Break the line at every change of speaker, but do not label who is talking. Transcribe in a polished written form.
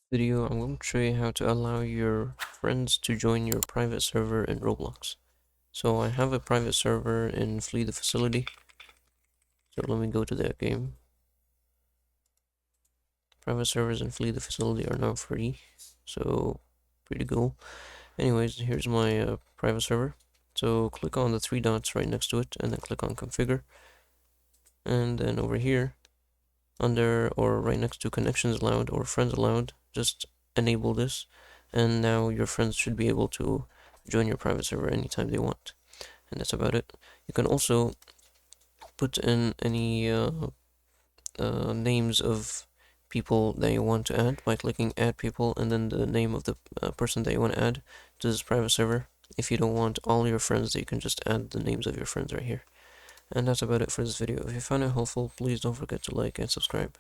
Video, I'm going to show you how to allow your friends to join your private server in Roblox. So I have a private server in Flee the Facility. So let me go to that game. Private servers in Flee the Facility are now free. So pretty cool. Anyways, here's my private server. So click on the three dots right next to it and then click on configure. And then over here, under or right next to connections allowed or friends allowed, just enable this, and now your friends should be able to join your private server anytime they want. And that's about it. You can also put in any names of people that you want to add by clicking add people and then the name of the person that you want to add to this private server. If you don't want all your friends, you can just add the names of your friends right here. And that's about it for this video. If you found it helpful, please don't forget to like and subscribe.